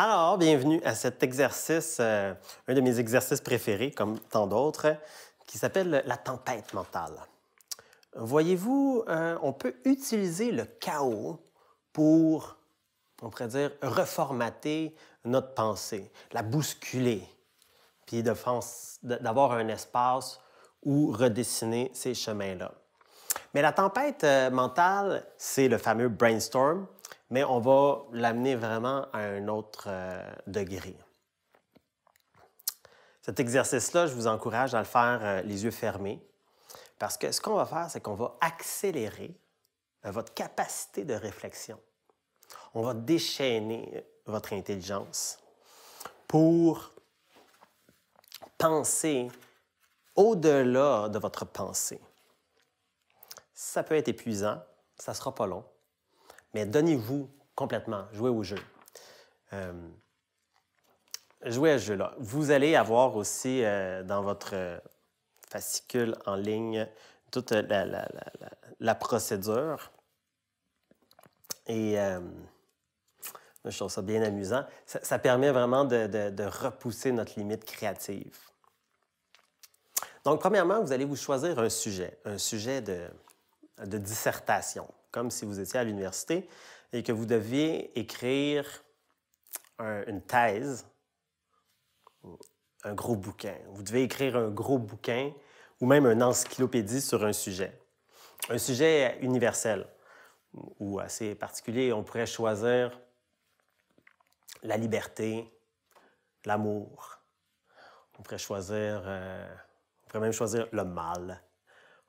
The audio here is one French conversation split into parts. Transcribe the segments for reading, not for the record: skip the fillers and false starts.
Alors, bienvenue à cet exercice, un de mes exercices préférés, comme tant d'autres, qui s'appelle la tempête mentale. Voyez-vous, on peut utiliser le chaos pour, on pourrait dire, reformater notre pensée, la bousculer, puis d'avoir un espace où redessiner ces chemins-là. Mais la tempête mentale, c'est le fameux brainstorm, mais on va l'amener vraiment à un autre degré. Cet exercice-là, je vous encourage à le faire les yeux fermés, parce que ce qu'on va faire, c'est qu'on va accélérer votre capacité de réflexion. On va déchaîner votre intelligence pour penser au-delà de votre pensée. Ça peut être épuisant, ça ne sera pas long, mais donnez-vous complètement, jouez au jeu. Jouez à ce jeu-là. Vous allez avoir aussi dans votre fascicule en ligne toute la procédure. Et je trouve ça bien amusant. Ça permet vraiment de repousser notre limite créative. Donc, premièrement, vous allez vous choisir un sujet de dissertation, comme si vous étiez à l'université et que vous deviez écrire une thèse, un gros bouquin. Vous devez écrire un gros bouquin ou même une encyclopédie sur un sujet universel ou assez particulier. On pourrait choisir la liberté, l'amour. On pourrait même choisir le mal.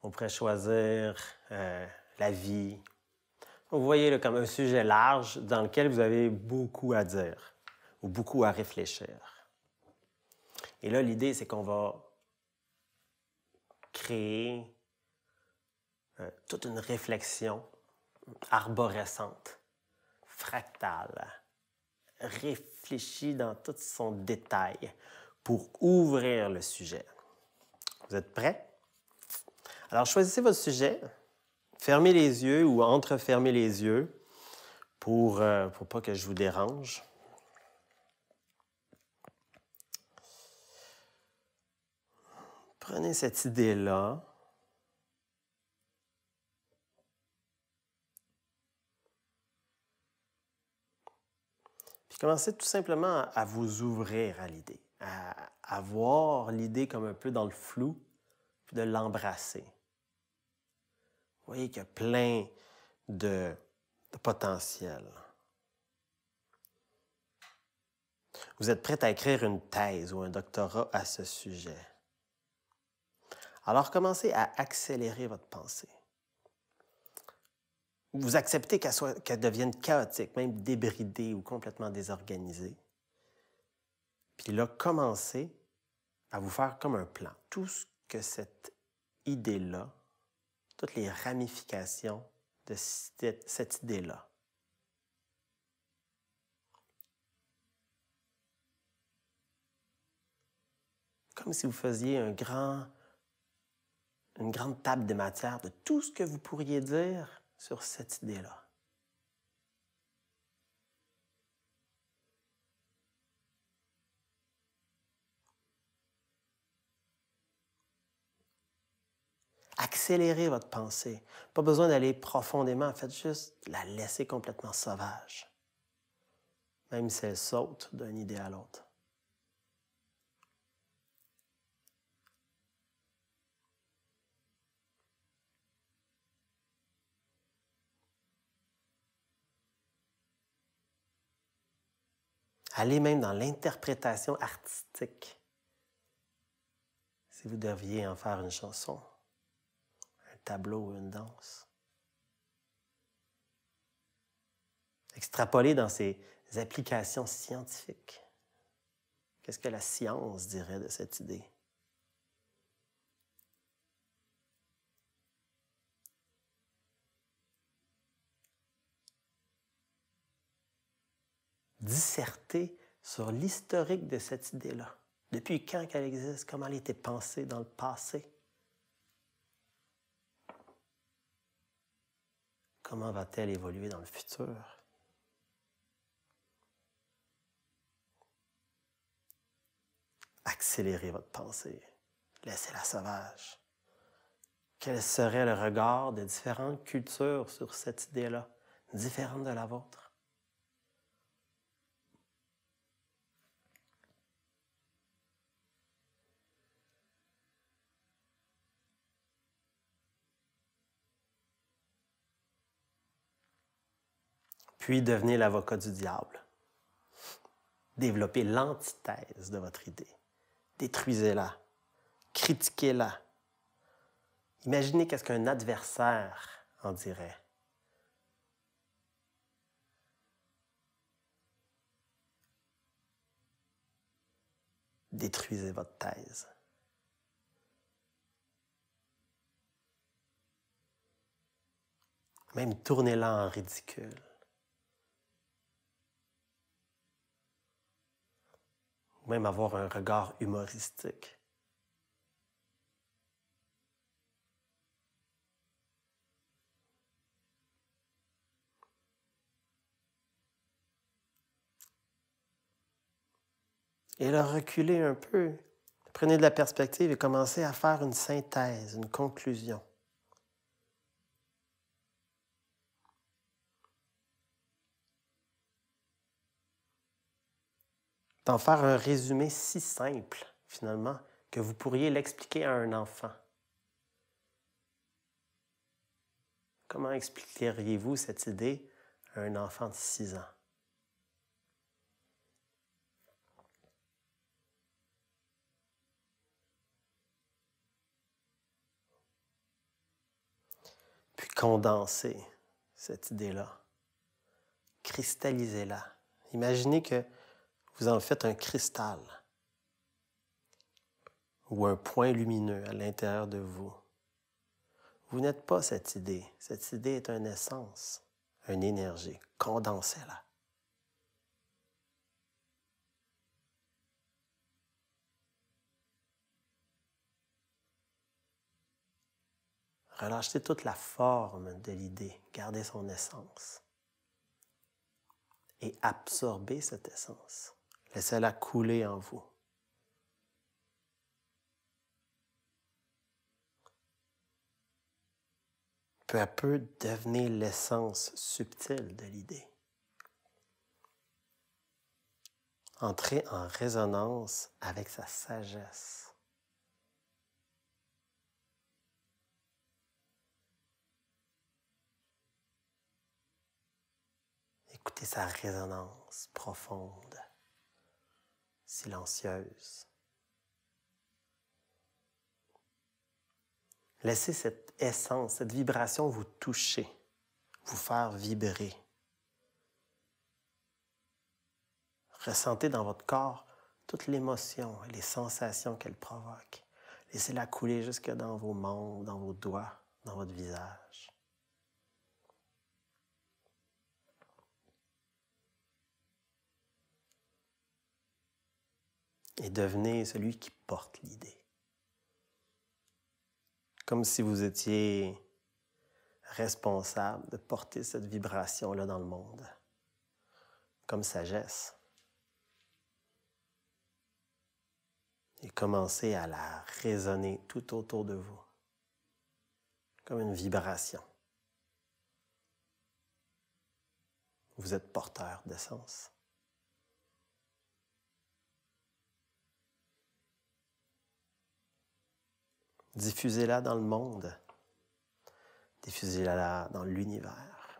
On pourrait choisir la vie. Vous voyez là, comme un sujet large dans lequel vous avez beaucoup à dire ou beaucoup à réfléchir. Et là, l'idée, c'est qu'on va créer toute une réflexion arborescente, fractale, réfléchie dans tout son détail pour ouvrir le sujet. Vous êtes prêts? Alors, choisissez votre sujet, fermez les yeux ou entrefermez les yeux pour pas que je vous dérange. Prenez cette idée-là. Puis commencez tout simplement à vous ouvrir à l'idée, à voir l'idée comme un peu dans le flou, puis de l'embrasser. Vous voyez qu'il y a plein de potentiel. Vous êtes prêt à écrire une thèse ou un doctorat à ce sujet. Alors commencez à accélérer votre pensée. Vous acceptez qu'elle devienne chaotique, même débridée ou complètement désorganisée. Puis là, commencez à vous faire comme un plan. Tout ce que cette idée-là, toutes les ramifications de cette idée-là. Comme si vous faisiez une grande table de matière de tout ce que vous pourriez dire sur cette idée-là. Accélérez votre pensée. Pas besoin d'aller profondément, faites juste la laisser complètement sauvage. Même si elle saute d'une idée à l'autre. Allez même dans l'interprétation artistique. Si vous deviez en faire une chanson, un tableau ou une danse. Extrapolez dans ces applications scientifiques. Qu'est-ce que la science dirait de cette idée? Disserter sur l'historique de cette idée-là. Depuis quand qu'elle existe, comment elle a été pensée dans le passé. Comment va-t-elle évoluer dans le futur? accélérez votre pensée. Laissez-la sauvage. Quel serait le regard de différentes cultures sur cette idée-là, différente de la vôtre? Puis devenez l'avocat du diable. Développez l'antithèse de votre idée. Détruisez-la. Critiquez-la. Imaginez qu'est-ce qu'un adversaire en dirait. Détruisez votre thèse. Même tournez-la en ridicule. Même avoir un regard humoristique. Et là, reculez un peu. Prenez de la perspective et commencez à faire une synthèse, une conclusion. D'en faire un résumé si simple, finalement, que vous pourriez l'expliquer à un enfant. Comment expliqueriez-vous cette idée à un enfant de 6 ans? Puis condensez cette idée-là. Cristallisez-la. Imaginez que vous en faites un cristal ou un point lumineux à l'intérieur de vous. Vous n'êtes pas cette idée. Cette idée est une essence, une énergie. Condensez-la. Relâchez toute la forme de l'idée. Gardez son essence. Et absorbez cette essence. Laissez-la couler en vous. Peu à peu, devenez l'essence subtile de l'idée. Entrez en résonance avec sa sagesse. Écoutez sa résonance profonde, silencieuse. Laissez cette essence, cette vibration vous toucher, vous faire vibrer. Ressentez dans votre corps toute l'émotion et les sensations qu'elle provoque. Laissez-la couler jusque dans vos membres, dans vos doigts, dans votre visage. Et devenez celui qui porte l'idée. Comme si vous étiez responsable de porter cette vibration-là dans le monde, comme sagesse. Et commencez à la résonner tout autour de vous, comme une vibration. Vous êtes porteur d'essence. Diffusez-la dans le monde. Diffusez-la dans l'univers.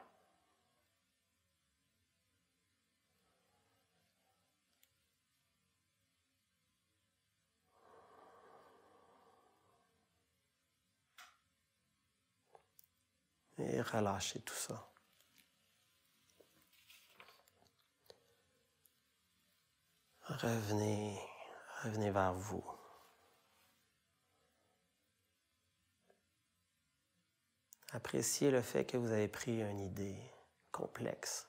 Et relâchez tout ça. Revenez vers vous. Appréciez le fait que vous avez pris une idée complexe,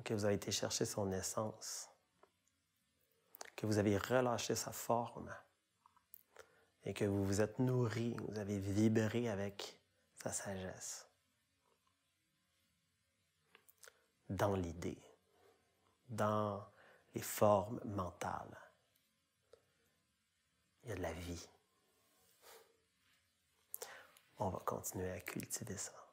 que vous avez été chercher son essence, que vous avez relâché sa forme et que vous vous êtes nourri, vous avez vibré avec sa sagesse. Dans l'idée, dans les formes mentales. Il y a de la vie. On va continuer à cultiver ça.